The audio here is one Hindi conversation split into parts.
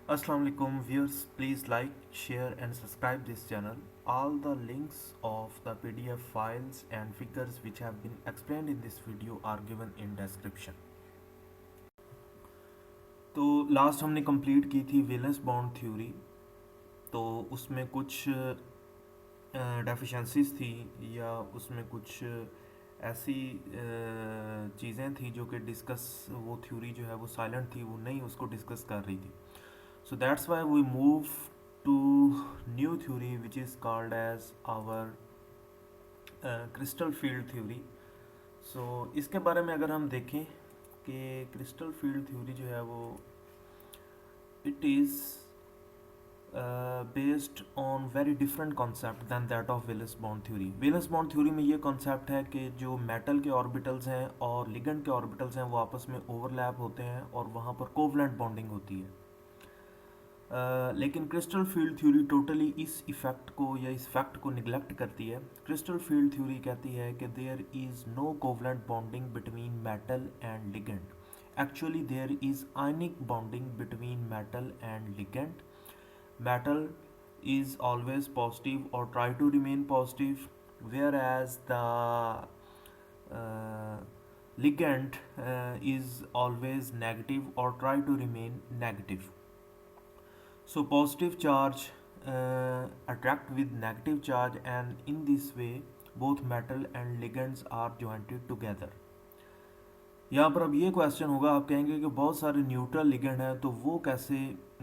Assalamu alaikum viewers, please like, share and subscribe this channel. All the links of the PDF files and figures which have been explained in this video are given in description. तो लास्ट हमने कंप्लीट की थी वेलेंस बाउंड थ्योरी। तो उसमें कुछ डेफिशिएंसीज थी या उसमें कुछ ऐसी चीज़ें थी जो कि डिस्कस वो थ्योरी जो है वो साइलेंट थी, वो नहीं उसको डिस्कस कर रही थी। So that's why we move to new theory which is called as our crystal field theory. So इसके बारे में अगर हम देखें कि crystal field theory जो है वो it is based on very different concept than that of Valence bond theory. Valence bond theory में ये concept है कि जो metal के orbitals हैं और ligand के orbitals हैं वो आपस में overlap होते हैं और वहाँ पर covalent bonding होती है। लेकिन क्रिस्टल फील्ड थ्योरी टोटली इस इफ़ेक्ट को या इस फैक्ट को निगलेक्ट करती है। क्रिस्टल फील्ड थ्योरी कहती है कि there is no covalent bonding between metal and ligand. Actually there is ionic bonding between metal and ligand. Metal is always positive or try to remain positive, whereas the ligand is always negative or try to remain negative. So positive charge attract with negative charge, and in this way both metal and ligands are jointed together. यहाँ पर अब ये क्वेश्चन होगा, आप कहेंगे कि बहुत सारे न्यूट्रल लिगेंड हैं तो वो कैसे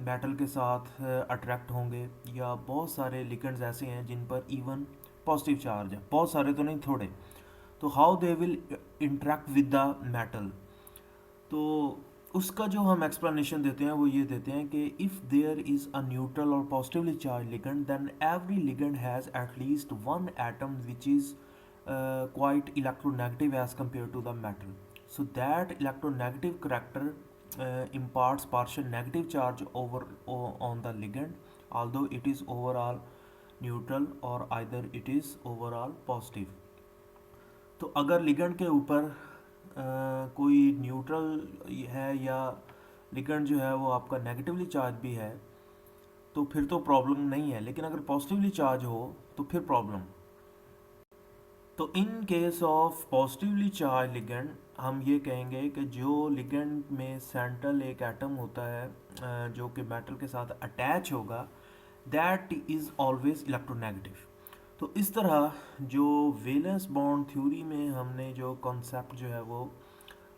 मेटल के साथ अट्रैक्ट होंगे, या बहुत सारे लिगेंड्स ऐसे हैं जिन पर इवन पॉजिटिव चार्ज है, बहुत सारे तो नहीं थोड़े, तो how they will interact with the metal. तो उसका जो हम एक्सप्लेनेशन देते हैं वो ये देते हैं कि if there is a neutral और positively charge ligand then every ligand has at least one atom which is quite electronegative as compared to the metal. So that electronegative character imparts partial negative charge on the ligand, although it is overall neutral or either it is overall positive. तो अगर लिगेंड के ऊपर कोई न्यूट्रल है या लिगेंड जो है वो आपका नेगेटिवली चार्ज भी है तो फिर तो प्रॉब्लम नहीं है, लेकिन अगर पॉजिटिवली चार्ज हो तो फिर प्रॉब्लम। तो in case of positively charge ligand हम ये कहेंगे कि जो लिगेंड में सेंट्रल एक एटम होता है जो कि मेटल के साथ अटैच होगा, दैट इज़ ऑलवेज इलेक्ट्रोनेगेटिव। तो इस तरह जो वेलेंस बॉन्ड थ्योरी में हमने जो कॉन्सेप्ट जो है वो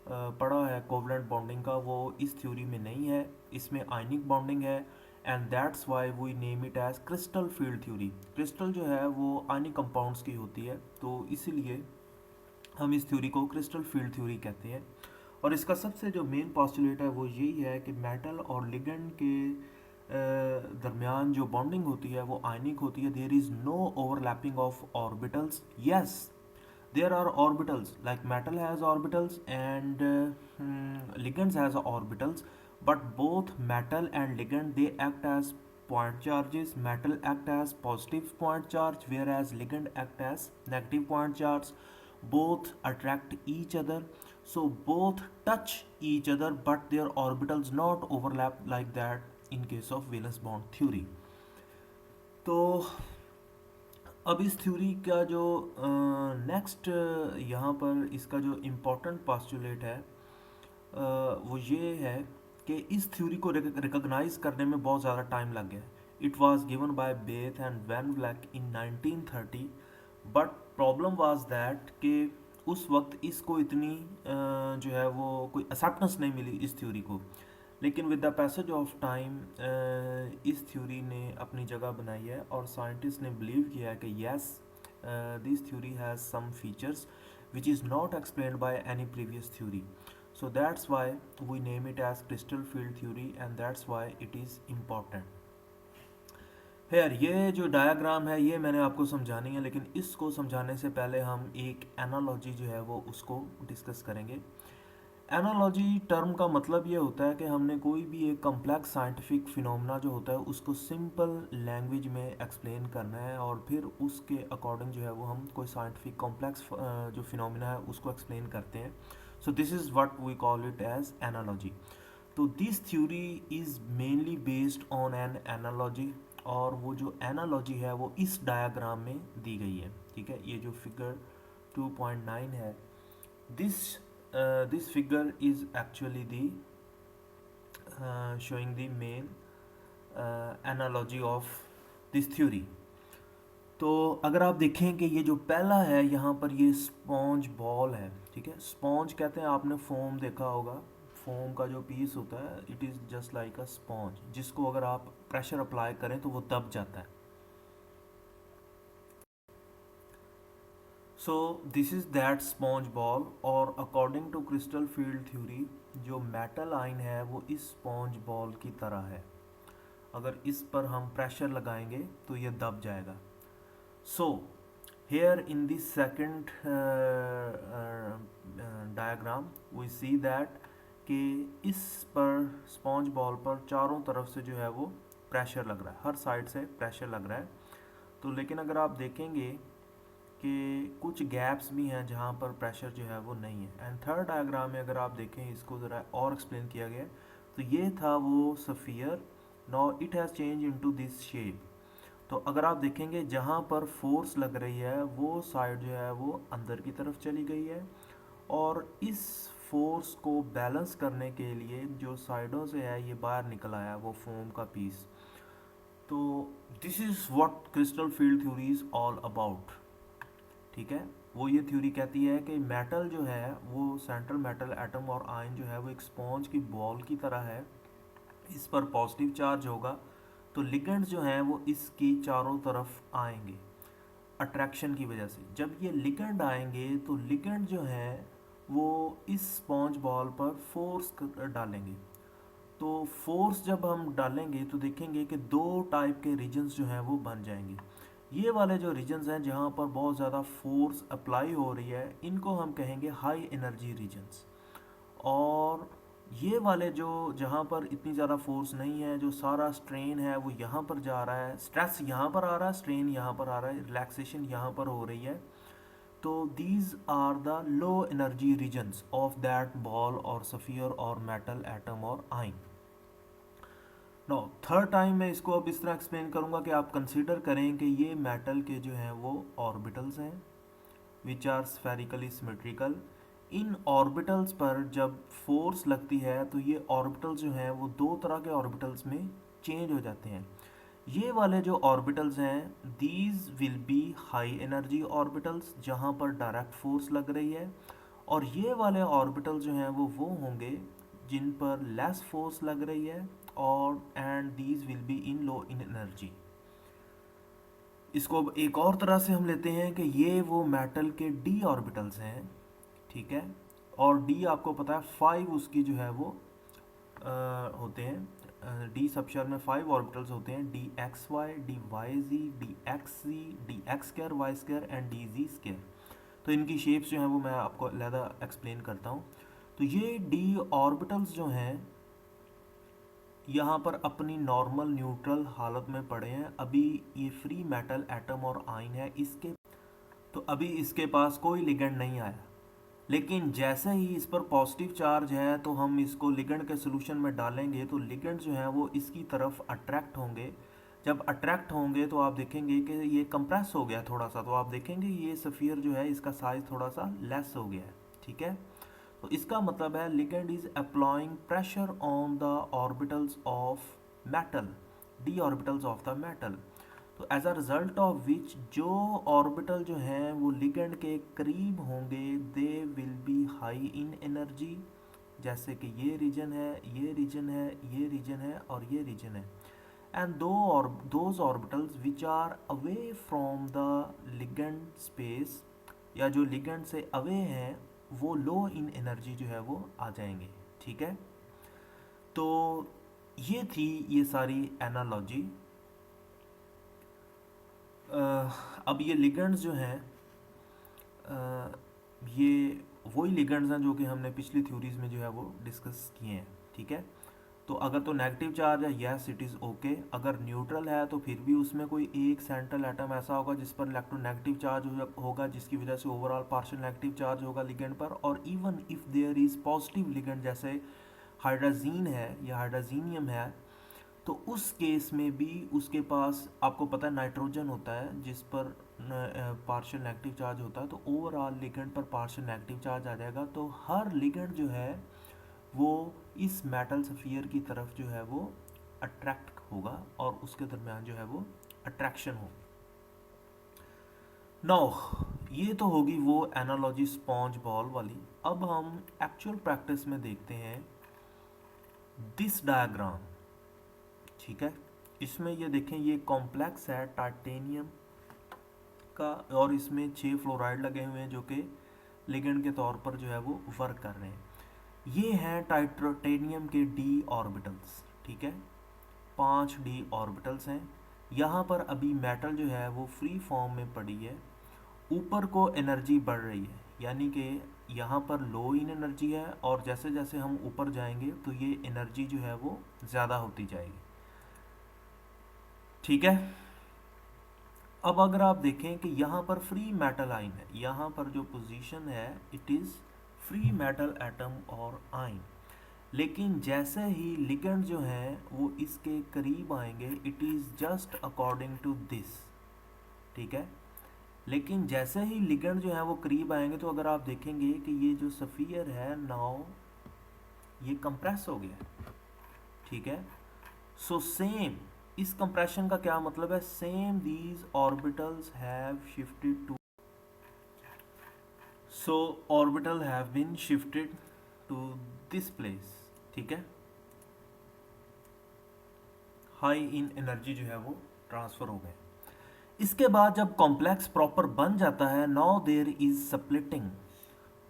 पढ़ा है कोवलेंट बॉन्डिंग का, वो इस थ्योरी में नहीं है, इसमें आयनिक बॉन्डिंग है, and that's why we name it as crystal field theory. Crystal जो है वो आयनिक कंपाउंड्स की होती है, तो इसीलिए हम इस थ्योरी को क्रिस्टल फील्ड थ्योरी कहते हैं। और इसका सबसे जो मेन पॉस्टुलेट है वो यही है कि मेटल और लिगेंड के दरमियान जो बॉन्डिंग होती है वो आयनिक होती है। There is no overlapping of orbitals. Yes, there are orbitals, like metal has orbitals and ligands has orbitals, but both metal and ligand they act as point charges. Metal act as positive point charge whereas ligand act as negative point charge. Both attract each other, so both touch each other, but their orbitals not overlap like that in case of valence bond theory. तो अब इस थ्योरी का जो नेक्स्ट यहाँ पर इसका जो इम्पोर्टेंट पास्टुलेट है वो ये है कि इस थ्योरी को रिकॉग्नाइज करने में बहुत ज़्यादा टाइम लग गया। It was given by Bethe and Van Vleck in 1930, but problem was that कि उस वक्त इसको इतनी जो है वो कोई एक्सेप्टेंस नहीं मिली इस थ्योरी को। लेकिन with the passage of time इस थ्योरी ने अपनी जगह बनाई है और साइंटिस्ट ने बिलीव किया है कि yes this theory has some features which is not explained by any previous theory. So that's why we name it as crystal field theory and that's why it is important. यार ये जो डायग्राम है ये मैंने आपको समझानी है, लेकिन इसको समझाने से पहले हम एक एनालॉजी जो है वो उसको डिस्कस करेंगे। एनालॉजी टर्म का मतलब ये होता है कि हमने कोई भी एक कम्प्लेक्स साइंटिफिक फिनोमेना जो होता है उसको सिंपल लैंग्वेज में एक्सप्लेन करना है और फिर उसके अकॉर्डिंग जो है वो हम कोई साइंटिफिक कॉम्प्लेक्स जो फिनोमेना है उसको एक्सप्लेन करते हैं। So this is what we call it as analogy. तो this theory is mainly based on an analogy, और वो जो एनालॉजी है वो इस डायग्राम में दी गई है, ठीक है। ये जो फिगर 2.9 है, this this figure is actually the showing the main analogy of this theory। तो अगर आप देखें कि ये जो पहला है यहाँ पर, ये स्पॉन्ज बॉल है, ठीक है। स्पॉन्ज कहते हैं, आपने फोम देखा होगा, फोम का जो पीस होता है, it is just like a sponge, जिसको अगर आप प्रेशर अप्लाई करें तो वो दब जाता है। So this is that sponge ball, और according to crystal field theory जो मेटल आयन है वो इस स्पॉन्ज बॉल की तरह है। अगर इस पर हम प्रेशर लगाएंगे तो ये दब जाएगा। So here in this second diagram we see that कि इस पर स्पॉन्ज बॉल पर चारों तरफ से जो है वो प्रेशर लग रहा है, हर साइड से प्रेशर लग रहा है। तो लेकिन अगर आप देखेंगे कि कुछ गैप्स भी हैं जहाँ पर प्रेशर जो है वो नहीं है। एंड थर्ड डायग्राम में अगर आप देखें, इसको ज़रा और एक्सप्लेन किया गया, तो ये था वो sphere, now it has change into this shape. तो अगर आप देखेंगे जहाँ पर फोर्स लग रही है वो साइड जो है वो अंदर की तरफ चली गई है, और इस फोर्स को बैलेंस करने के लिए जो साइडों से है ये बाहर निकल आया वो फोम का पीस। तो this is what crystal field theory is all about, ठीक है। वो ये थ्योरी कहती है कि मेटल जो है वो सेंट्रल मेटल एटम और आयन जो है वो एक स्पॉन्ज की बॉल की तरह है। इस पर पॉजिटिव चार्ज होगा तो लिगेंड्स जो हैं वो इसकी चारों तरफ आएंगे अट्रैक्शन की वजह से। जब ये लिगेंड आएंगे तो लिगेंड जो है वो इस स्पॉन्ज बॉल पर फोर्स डालेंगे। तो फोर्स जब हम डालेंगे तो देखेंगे कि दो टाइप के रीजन्स जो हैं वो बन जाएंगे। ये वाले जो रीजन्स हैं जहाँ पर बहुत ज़्यादा फोर्स अप्लाई हो रही है, इनको हम कहेंगे हाई एनर्जी रीजन्स। और ये वाले जो जहाँ पर इतनी ज़्यादा फोर्स नहीं है, जो सारा स्ट्रेन है वो यहाँ पर जा रहा है, स्ट्रेस यहाँ पर आ रहा है, स्ट्रेन यहाँ पर आ रहा है, रिलैक्सेशन यहाँ पर हो रही है, तो these are the low energy regions of that ball और सफियर और मेटल एटम और आइन। नो थर्ड टाइम मैं इसको अब इस तरह एक्सप्लेन करूँगा कि आप कंसिडर करें कि ये मेटल के जो हैं वो ऑर्बिटल्स हैं विच आर स्फेरिकली सिमेट्रिकल। इन ऑर्बिटल्स पर जब फोर्स लगती है तो ये ऑर्बिटल्स जो हैं वो दो तरह के ऑर्बिटल्स में चेंज हो जाते हैं। ये वाले जो ऑर्बिटल्स हैं these will be high energy orbitals जहाँ पर डायरेक्ट फोर्स लग रही है, और ये वाले ऑर्बिटल जो हैं वो होंगे जिन पर लेस फोर्स लग रही है, और and these will be in low in energy. इसको अब एक और तरह से हम लेते हैं कि ये वो मेटल के डी ऑर्बिटल्स हैं, ठीक है। और डी आपको पता है 5 उसकी जो है वो होते हैं, डी सबशेल में 5 ऑर्बिटल्स होते हैं, D x Y, D Y Z, D x Z, D X square Y square and D Z square. तो इनकी शेप्स जो हैं वो मैं आपको अलहदा एक्सप्लेन करता हूँ। तो ये डी ऑर्बिटल्स जो हैं यहाँ पर अपनी नॉर्मल न्यूट्रल हालत में पड़े हैं। अभी ये फ्री मेटल एटम और आयन है, इसके तो अभी इसके पास कोई लिगेंड नहीं आया, लेकिन जैसे ही इस पर पॉजिटिव चार्ज है तो हम इसको लिगेंड के सोल्यूशन में डालेंगे तो लिगेंड जो है वो इसकी तरफ अट्रैक्ट होंगे। जब अट्रैक्ट होंगे तो आप देखेंगे कि ये कंप्रेस हो गया थोड़ा सा, तो आप देखेंगे ये सफ़ियर जो है इसका साइज़ थोड़ा सा लेस हो गया है, ठीक है। तो इसका मतलब है ligand is applying pressure on the orbitals of metal, d orbitals of the metal. तो as a result of which जो ऑर्बिटल जो हैं वो लिगेंड के करीब होंगे they will be high in energy, जैसे कि ये रीजन है, ये रीजन है, ये रीजन है और ये रीजन है। And those orbitals which are away from the ligand space, या जो लिगेंड से अवे हैं वो लो इन एनर्जी जो है वो आ जाएंगे, ठीक है। तो ये थी ये सारी एनालॉजी। अब ये लिगेंड्स जो हैं ये वही लिगेंड्स हैं जो कि हमने पिछली थ्योरीज में जो है वो डिस्कस किए हैं, ठीक है। तो अगर तो नेगेटिव चार्ज है, यस इट इज़ ओके। अगर न्यूट्रल है तो फिर भी उसमें कोई एक सेंट्रल एटम ऐसा होगा जिस पर इलेक्ट्रोनेगेटिव चार्ज होगा, जिसकी वजह से ओवरऑल पार्शियल नेगेटिव चार्ज होगा लिगेंड पर। और even if there is positive ligand, जैसे हाइड्राजीन है या हाइड्राजीनियम है, तो उस केस में भी उसके पास आपको पता है नाइट्रोजन होता है जिस पर पार्शियल नेगेटिव चार्ज होता है, तो ओवरऑल लिगेंड पर पार्शियल नेगेटिव चार्ज आ जाएगा। तो हर लिगेंड जो है वो इस मेटल सफियर की तरफ जो है वो अट्रैक्ट होगा और उसके दरमियान जो है वो अट्रैक्शन होगी। नाउ ये तो होगी वो एनालॉजी स्पॉन्ज बॉल वाली। अब हम एक्चुअल प्रैक्टिस में देखते हैं दिस डायग्राम, ठीक है। इसमें ये देखें, ये कॉम्प्लेक्स है टाइटेनियम का और इसमें 6 फ्लोराइड लगे हुए हैं जो कि लिगेंड के तौर पर जो है वो वर्क कर रहे हैं। ये हैं टाइटेनियम के डी ऑर्बिटल्स, ठीक है, 5 डी ऑर्बिटल्स हैं। यहाँ पर अभी मेटल जो है वो फ्री फॉर्म में पड़ी है, ऊपर को एनर्जी बढ़ रही है, यानी कि यहाँ पर लो इन एनर्जी है और जैसे जैसे हम ऊपर जाएंगे तो ये एनर्जी जो है वो ज़्यादा होती जाएगी, ठीक है। अब अगर आप देखें कि यहाँ पर फ्री मेटल आइन है, यहाँ पर जो पोजीशन है it is free metal atom और आइन, लेकिन जैसे ही लिगेंड जो है वो इसके करीब आएंगे it is just according to this, ठीक है। लेकिन जैसे ही लिगेंड जो है वो करीब आएंगे तो अगर आप देखेंगे कि ये जो सफ़ियर है नाउ ये कंप्रेस हो गया, ठीक है। सो सेम, इस कंप्रेशन का क्या मतलब है, same these orbitals have shifted to, so orbital have been shifted to this place, ठीक है। हाई इन एनर्जी जो है वो ट्रांसफ़र हो गए। इसके बाद जब कॉम्प्लेक्स प्रॉपर बन जाता है, नाउ देयर इज स्प्लिटिंग।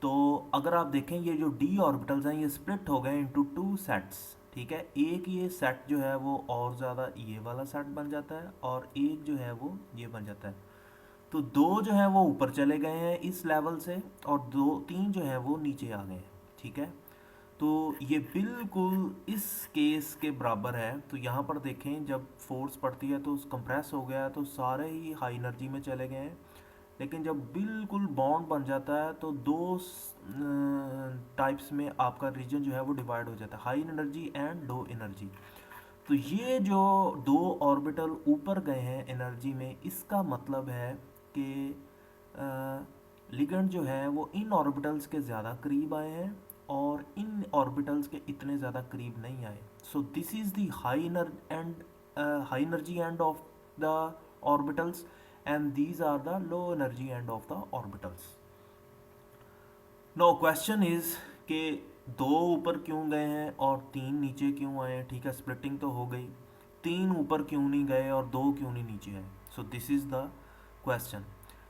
तो अगर आप देखें ये जो डी ऑर्बिटल्स हैं ये स्प्लिट हो गए इनटू 2 सेट्स, ठीक है। एक ये सेट जो है वो और ज़्यादा ये वाला सेट बन जाता है और एक जो है वो ये बन जाता है। तो 2 जो है वो ऊपर चले गए हैं इस लेवल से और 3 जो है वो नीचे आ गए हैं, ठीक है। तो ये बिल्कुल इस केस के बराबर है। तो यहाँ पर देखें जब फोर्स पड़ती है तो कंप्रेस हो गया है तो सारे ही हाई एनर्जी में चले गए हैं, लेकिन जब बिल्कुल बॉन्ड बन जाता है तो 2 टाइप्स में आपका रीजन जो है वो डिवाइड हो जाता है, high energy and low energy. तो ये जो 2 ऑर्बिटल ऊपर गए हैं एनर्जी में, इसका मतलब है कि लिगेंड जो है वो इन ऑर्बिटल्स के ज़्यादा करीब आए हैं और इन ऑर्बिटल्स के इतने ज़्यादा करीब नहीं आए। So this is the high energy end of the orbitals and these are the low energy end of the orbitals. Now question is कि 2 ऊपर क्यों गए हैं और 3 नीचे क्यों आए हैं, ठीक है, स्प्लिटिंग तो हो गई। 3 ऊपर क्यों नहीं गए और 2 क्यों नहीं नीचे आए, so this is the question.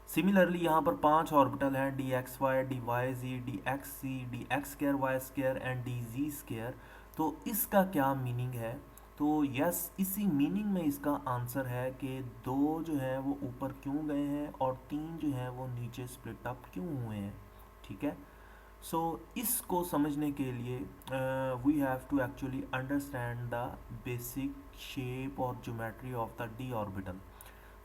Similarly यहाँ पर 5 ऑर्बिटल हैं, D x Y, D Y Z, D X Z, D x square Y square and D ji square. तो इसका क्या मीनिंग है, तो यस इसी मीनिंग में इसका आंसर है कि 2 जो है वो ऊपर क्यों गए हैं और 3 जो है वो नीचे स्प्लिट अप क्यों हुए हैं, ठीक है। सो इसको समझने के लिए we have to actually understand the basic shape और geometry of the d orbital.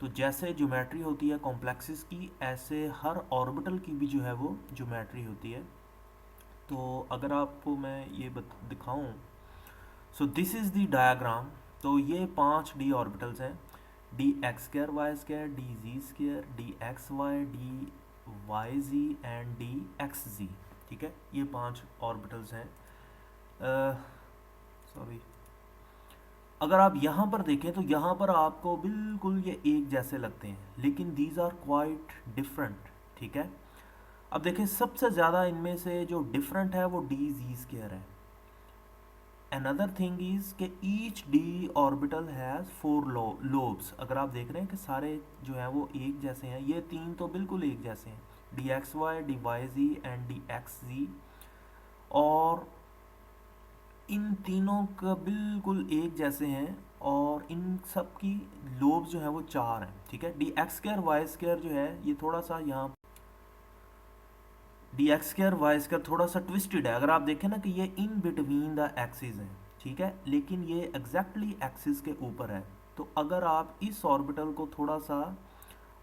तो जैसे ज्योमेट्री होती है कॉम्प्लेक्सेस की, ऐसे हर ऑर्बिटल की भी जो है वो ज्योमेट्री होती है। तो अगर आपको मैं ये दिखाऊं, so this is the diagram. तो ये 5 डी ऑर्बिटल्स हैं, D x square Y square, d ji square, d x Y, D Y z and D x z, ठीक है। ये 5 ऑर्बिटल्स हैं। सॉरी, अगर आप यहाँ पर देखें तो यहाँ पर आपको बिल्कुल ये एक जैसे लगते हैं, लेकिन दीज आर क्वाइट डिफरेंट, ठीक है। अब देखें सबसे ज़्यादा इनमें से जो डिफरेंट है वो डी जी स्क्र है। अनदर थिंग इज कि each D orbital has 4 lobes. अगर आप देख रहे हैं कि सारे जो है वो एक जैसे हैं, ये 3 तो बिल्कुल एक जैसे हैं, D x Y, D Y z and D x z, और इन तीनों का बिल्कुल एक जैसे हैं और इन सब की लोब्स जो है वो 4 हैं, ठीक है। D x square Y square जो है ये थोड़ा सा यहाँ D x square Y square थोड़ा सा ट्विस्टेड है। अगर आप देखें ना कि ये इन बिटवीन द एक्सिस है, ठीक है, लेकिन ये एग्जैक्टली एक्सिस के ऊपर है। तो अगर आप इस ऑर्बिटल को थोड़ा सा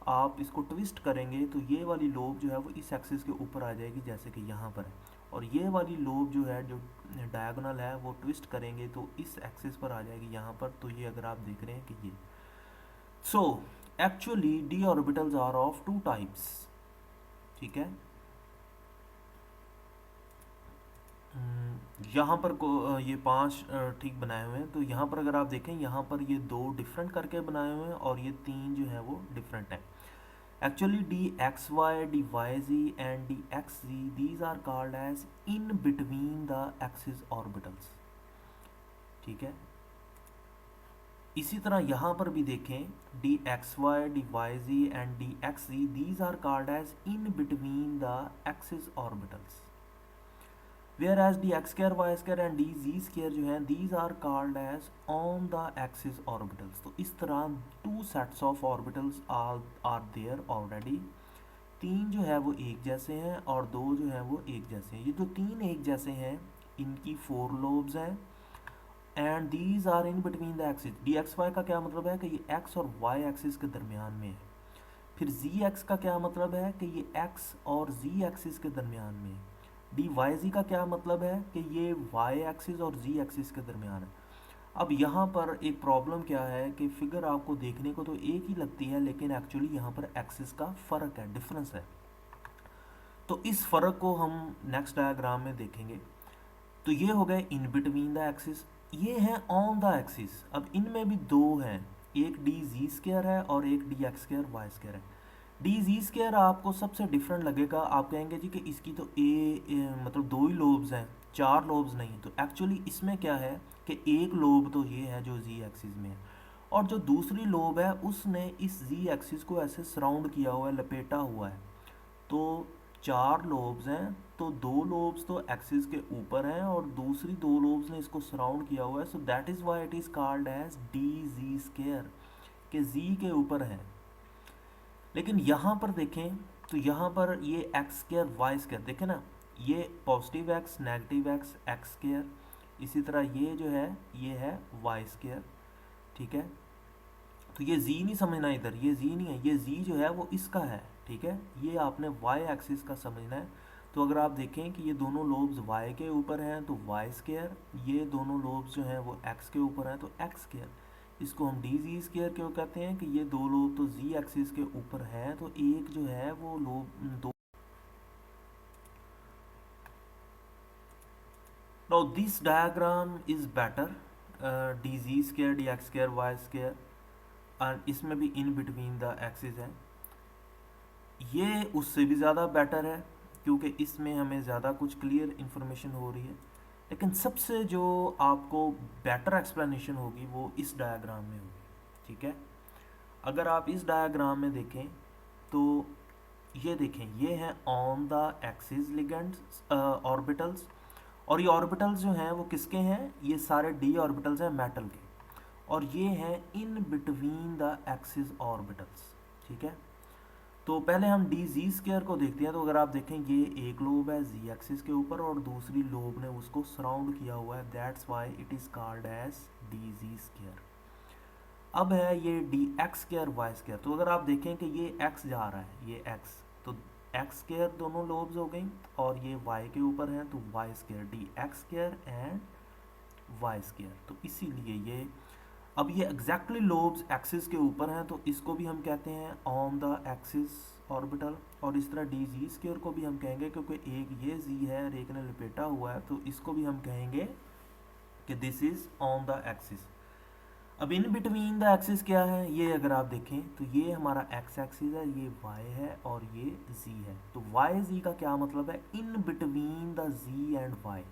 आप इसको ट्विस्ट करेंगे तो ये वाली लोब जो है वो इस एक्सिस के ऊपर आ जाएगी जैसे कि यहाँ पर है, और ये वाली लोब जो है, जो डायगोनल है, वो ट्विस्ट करेंगे तो इस एक्सिस पर आ जाएगी यहाँ पर। तो ये अगर आप देख रहे हैं कि ये, so actually D orbitals are of two types, ठीक है। यहाँ पर ये 5 ठीक बनाए हुए हैं। तो यहाँ पर अगर आप देखें, यहाँ पर ये 2 डिफरेंट करके बनाए हुए हैं और ये 3 जो है वो डिफरेंट हैं। Actually, dxy, dyz and dxz, these are called as in between the axis orbitals, ठीक है। इसी तरह यहाँ पर भी देखें, dxy, dyz and dxz, these are called as in between the axis orbitals. Whereas dx square, y square and dz square जो है, these are called as on the axis orbitals. तो इस तरह 2 sets of orbitals are there already. 3 जो है वो एक जैसे हैं और 2 जो है वो एक जैसे हैं। ये जो 3 एक जैसे हैं, इनकी 4 lobes हैं and these are in between the axis. D x Y का क्या मतलब है कि ये एक्स और वाई एक्सिस के दरमियान में है। फिर जी एक्स का क्या मतलब है कि ये एक्स और जी एक्सिस के दरमियान में है। डी वाई जी का क्या मतलब है कि ये वाई एक्सिस और जी एक्सिस के दरमियान है। अब यहाँ पर एक प्रॉब्लम क्या है कि फिगर आपको देखने को तो एक ही लगती है, लेकिन एक्चुअली यहाँ पर एक्सिस का फ़र्क है, डिफरेंस है। तो इस फ़र्क को हम नेक्स्ट डायग्राम में देखेंगे। तो ये हो गए इन बिटवीन द एक्सिस, ये है ऑन द एक्सिस। अब इनमें भी 2 हैं, एक डी जी स्क्वायर है और एक D X square Y square है। डी जी स्क्वायर आपको सबसे डिफरेंट लगेगा, आप कहेंगे जी कि इसकी तो मतलब 2 ही लोब्स हैं, 4 लोब्स नहीं। तो एक्चुअली इसमें क्या है कि एक लोब तो ये है जो जी एक्सिस में है, और जो दूसरी लोब है उसने इस जी एक्सिस को ऐसे सराउंड किया हुआ है, लपेटा हुआ है। तो 4 लोब्स हैं, तो 2 लोब्स तो एक्सिस के ऊपर हैं और दूसरी 2 लोब्स ने इसको सराउंड किया हुआ है। So that is why it is called as D Z square, के जी के ऊपर है। लेकिन यहाँ पर देखें तो यहाँ पर ये एक्स स्क्वायर वाई स्क्वायर, देखें ना, ये positive x, negative x, x square. इसी तरह ये जो है ये है वाई स्क्वायर, ठीक है। तो ये जी नहीं समझना इधर, ये जी नहीं है, ये जी जो है वो इसका है, ठीक है। ये आपने वाई एक्सिस का समझना है। तो अगर आप देखें कि ये दोनों लोब्स वाई के ऊपर हैं तो वाई स्क्वायर, ये दोनों लोब्स जो हैं वो एक्स के ऊपर हैं तो एक्स स्क्वायर। इसको हम डी जी स्क्वायर क्यों कहते हैं कि ये 2 लोब तो जी एक्सिस के ऊपर हैं, तो एक जो है वो lobe 2। Now this diagram is better, D Z square, D X square, Y square, और इसमें भी इन बिटवीन द एक्सिस है। ये उससे भी ज़्यादा बेटर है क्योंकि इसमें हमें ज़्यादा कुछ क्लियर इन्फॉर्मेशन हो रही है। लेकिन सबसे जो आपको बेटर एक्सप्लेनेशन होगी वो इस डायग्राम में होगी, ठीक है। अगर आप इस डायग्राम में देखें तो ये देखें, ये हैं on the axis ligands orbitals, और ये ऑर्बिटल्स जो हैं वो किसके हैं, ये सारे डी ऑर्बिटल्स हैं मेटल के, और ये हैं इन बिटवीन द एक्सिस ऑर्बिटल्स, ठीक है। तो पहले हम डी जी स्क्वायर को देखते हैं। तो अगर आप देखें ये एक लोब है जी एक्सिस के ऊपर और दूसरी लोब ने उसको सराउंड किया हुआ है, that's why it is called as D Z square. अब है ये D X square Y square. तो अगर आप देखें कि ये एक्स जा रहा है, ये एक्स, तो एक्स स्क्वायर दोनों लोब्स हो गई, और ये वाई के ऊपर है तो Y square, D X square and Y square. तो इसीलिए ये, अब ये एग्जैक्टली लोब्स एक्सिस के ऊपर हैं तो इसको भी हम कहते हैं ऑन द एक्सिस ऑर्बिटल, और इस तरह डी जी स्क्वायर को भी हम कहेंगे क्योंकि एक ये जी है और एक ने लपेटा हुआ है, तो इसको भी हम कहेंगे कि this is on the axis. अब इन बिटवीन द एक्सिस क्या है, ये अगर आप देखें तो ये हमारा एक्स एक्सिस है, ये वाई है और ये जी है। तो वाई जी का क्या मतलब है, in between the Z and Y.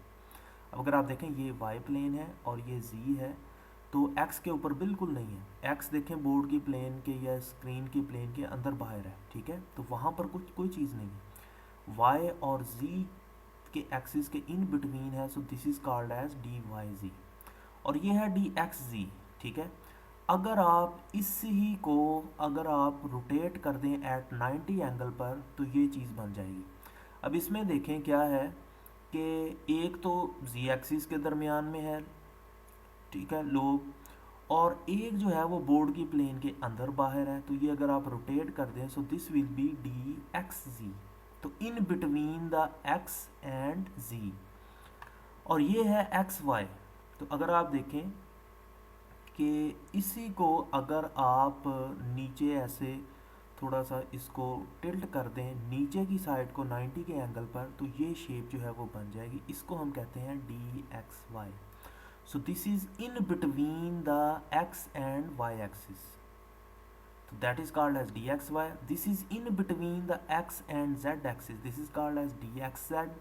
अब अगर आप देखें ये वाई प्लेन है और ये जी है, तो एक्स के ऊपर बिल्कुल नहीं है। एक्स देखें बोर्ड की प्लेन के या स्क्रीन की प्लेन के अंदर बाहर है, ठीक है, तो वहाँ पर कुछ कोई चीज़ नहीं है। वाई और जी के एक्सिस के इन बिटवीन है, so this is called as d Y z, और ये है डी एक्स जी, ठीक है। अगर आप इसी को अगर आप रोटेट कर दें एट 90 एंगल पर तो ये चीज़ बन जाएगी। अब इसमें देखें क्या है कि एक तो जी एक्सिस के दरमियान में है, ठीक है, लोब, और एक जो है वो बोर्ड की प्लेन के अंदर बाहर है। तो ये अगर आप रोटेट कर दें so this will be d x z, तो in between the x and z, और ये है एक्स वाई। तो अगर आप देखें कि इसी को अगर आप नीचे ऐसे थोड़ा सा इसको टिल्ट कर दें नीचे की साइड को 90 के एंगल पर, तो ये शेप जो है वो बन जाएगी। इसको हम कहते हैं D x Y. So this is in between the x and Y axis, so that is called as dxy. This is in between the x and z axis, this is called as dxz,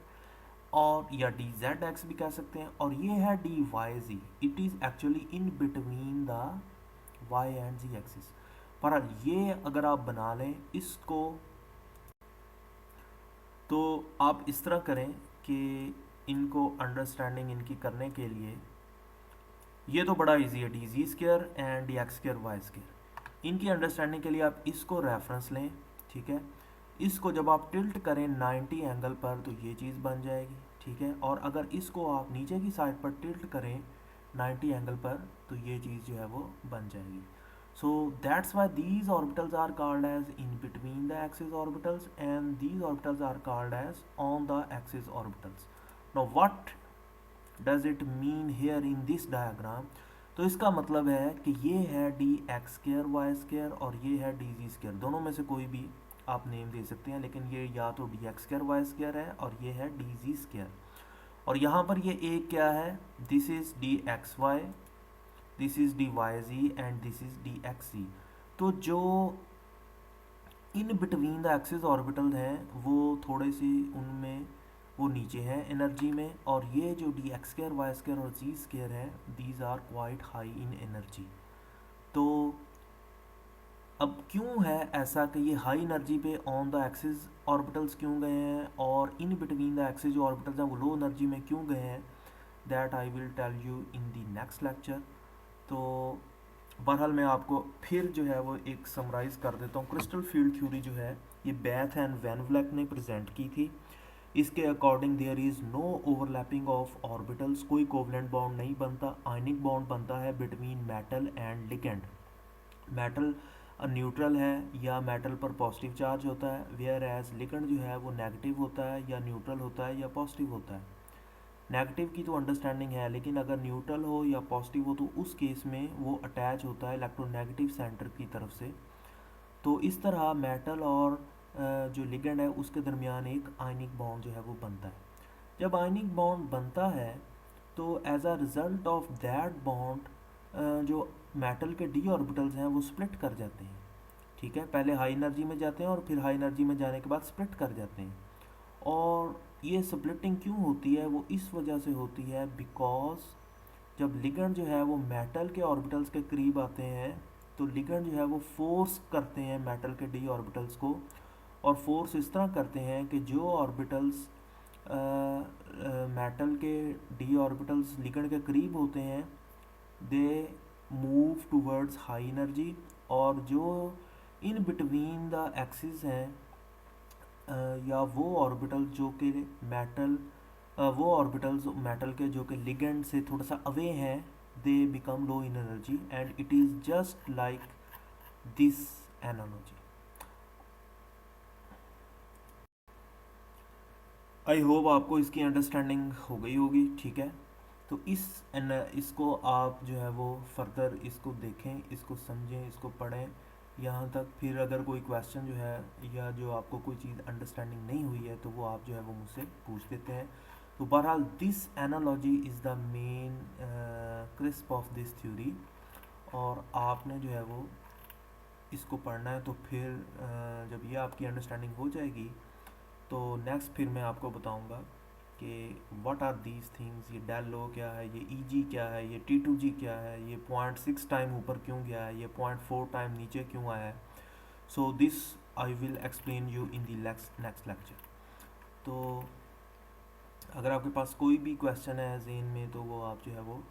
और या dzx भी कह सकते हैं। और ये है dyz, it is actually in between the y and z axis. पर ये अगर आप बना लें इसको, तो आप इस तरह करें कि इनको अंडरस्टैंडिंग इनकी करने के लिए, ये तो बड़ा इजी है, D ji square and D x square Y square. इनकी अंडरस्टैंडिंग के लिए आप इसको रेफरेंस लें, ठीक है। इसको जब आप टिल्ट करें 90 एंगल पर तो ये चीज़ बन जाएगी, ठीक है। और अगर इसको आप नीचे की साइड पर टिल्ट करें 90 एंगल पर तो ये चीज़ जो है वो बन जाएगी। So that's why these orbitals are called as in between the axis orbitals and these orbitals are called as on the axis orbitals. Now what does it mean here in this diagram? तो इसका मतलब है कि ये है D x square Y square और ये है डी जी स्क्र। दोनों में से कोई भी आप नेम दे सकते हैं, लेकिन ये या तो D x square Y square है और ये है डी जी स्क्र। और यहाँ पर ये एक क्या है, this is d x y, this is d Y z and this is d x z. तो जो in between the axis orbital हैं वो थोड़े सी उनमें वो नीचे हैं एनर्जी में, और ये जो D x square Y square और जी स्क्र है these are quite high in energy. तो अब क्यों है ऐसा कि ये हाई एनर्जी पे ऑन द एक्सिस ऑर्बिटल्स क्यों गए हैं और इन बिटवीन द एक्सिस जो ऑर्बिटल्स हैं वो लो एनर्जी में क्यों गए हैं, that I will tell you in the next lecture. तो बहरहाल मैं आपको फिर जो है वो एक समराइज कर देता हूँ। क्रिस्टल फील्ड थ्योरी जो है ये बैथ एंड वैन व्लैक ने प्रेजेंट की थी। इसके according there is no overlapping of orbitals, कोई कोवलेंट बॉन्ड नहीं बनता, आयनिक बॉन्ड बनता है between metal and ligand. Metal neutral है या मेटल पर पॉजिटिव चार्ज होता है, वेयर एज लिगेंड जो है वो नेगेटिव होता है या न्यूट्रल होता है या पॉजिटिव होता है। नेगेटिव की तो अंडरस्टैंडिंग है, लेकिन अगर न्यूट्रल हो या पॉजिटिव हो तो उस केस में वो अटैच होता है इलेक्ट्रोनेगेटिव सेंटर की तरफ से। तो इस तरह मेटल और जो लिगेंड है उसके दरमियान एक आयनिक बॉन्ड जो है वो बनता है। जब आयनिक बॉन्ड बनता है तो as a result of that bond जो मेटल के डी ऑर्बिटल्स हैं वो स्प्लिट कर जाते हैं, ठीक है। पहले हाई एनर्जी में जाते हैं और फिर हाई एनर्जी में जाने के बाद स्प्लिट कर जाते हैं। और ये स्प्लिटिंग क्यों होती है, वो इस वजह से होती है बिकॉज जब लिगेंड जो है वो मेटल के ऑर्बिटल्स के करीब आते हैं तो लिगेंड जो है वो फोर्स करते हैं मेटल के डी ऑर्बिटल्स को, और फोर्स इस तरह करते हैं कि जो ऑर्बिटल्स मेटल के डी ऑर्बिटल्स लिगेंड के करीब होते हैं they move towards high energy, और जो इन बिटवीन द एक्सिस हैं या वो ऑर्बिटल जो कि मेटल वो ऑर्बिटल्स मेटल के जो कि लिगेंड से थोड़ा सा अवे हैं they become low in energy, and it is just like this analogy. I hope आपको इसकी अंडरस्टैंडिंग हो गई होगी, ठीक है। तो इसको आप जो है वो फर्दर इसको देखें, इसको समझें, इसको पढ़ें यहाँ तक। फिर अगर कोई क्वेश्चन जो है या जो आपको कोई चीज़ अंडरस्टैंडिंग नहीं हुई है तो वो आप जो है वो मुझसे पूछ देते हैं। तो बहरहाल this analogy is the main crisp of this theory, और आपने जो है वो इसको पढ़ना है। तो फिर जब ये आपकी अंडरस्टैंडिंग हो जाएगी तो नेक्स्ट फिर मैं आपको बताऊंगा कि व्हाट आर दीज थिंग्स, ये डेल लो क्या है, ये ई जी क्या है, ये T2G क्या है, ये 0.6 टाइम ऊपर क्यों गया है, ये 0.4 टाइम नीचे क्यों आया है। So this I will explain you in the next lecture. तो अगर आपके पास कोई भी क्वेश्चन है ज़हन में तो वो आप जो है वो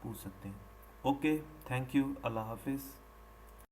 पूछ सकते हैं। ओके, थैंक यू, अल्लाह हाफिज़।